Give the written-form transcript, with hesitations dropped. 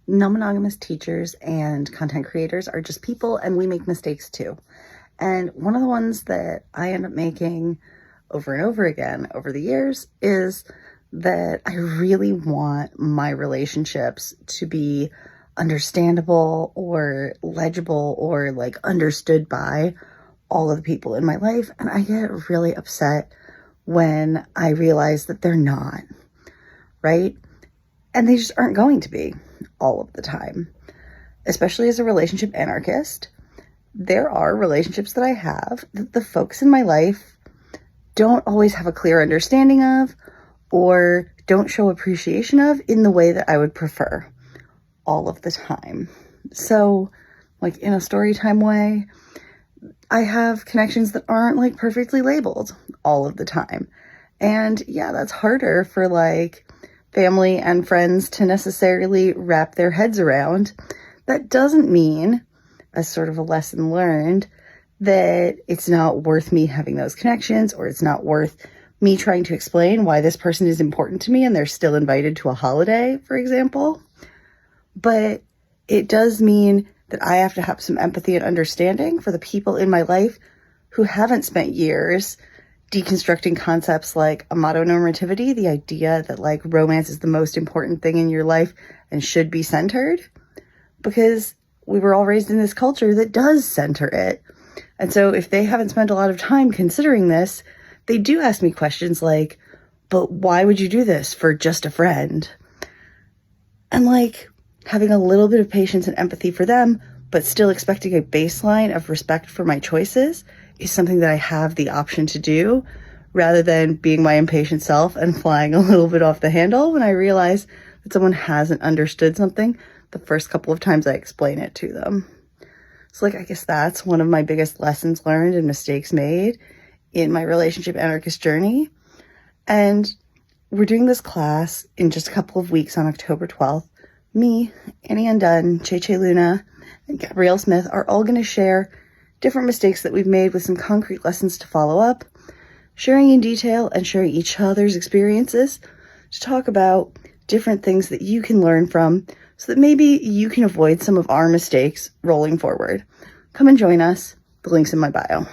Non-monogamous teachers and content creators are just people, and we make mistakes too. And one of the ones that I end up making over and over again over the years is that I really want my relationships to be understandable or legible or like understood by all of the people in my life. And I get really upset when I realize that they're not, right? And they just aren't going to be all of the time. Especially as a relationship anarchist, there are relationships that I have that the folks in my life don't always have a clear understanding of or don't show appreciation of in the way that I would prefer all of the time. So, like in a story time way, I have connections that aren't like perfectly labeled all of the time. And yeah, that's harder for like family and friends to necessarily wrap their heads around. That doesn't mean, as sort of a lesson learned, that it's not worth me having those connections, or it's not worth me trying to explain why this person is important to me and they're still invited to a holiday, for example. But it does mean that I have to have some empathy and understanding for the people in my life who haven't spent years deconstructing concepts like amatonormativity, the idea that like romance is the most important thing in your life and should be centered, because we were all raised in this culture that does center it. And so if they haven't spent a lot of time considering this, they do ask me questions like, but why would you do this for just a friend? And like having a little bit of patience and empathy for them, but still expecting a baseline of respect for my choices is something that I have the option to do, rather than being my impatient self and flying a little bit off the handle when I realize that someone hasn't understood something the first couple of times I explain it to them. So like, I guess that's one of my biggest lessons learned and mistakes made in my relationship anarchist journey. And we're doing this class in just a couple of weeks on October 12th. Me, Annie Undone, Chaneé Luna, and Gabrielle Smith are all going to share different mistakes that we've made with some concrete lessons to follow up, sharing in detail and sharing each other's experiences to talk about different things that you can learn from so that maybe you can avoid some of our mistakes rolling forward. Come and join us. The link's in my bio.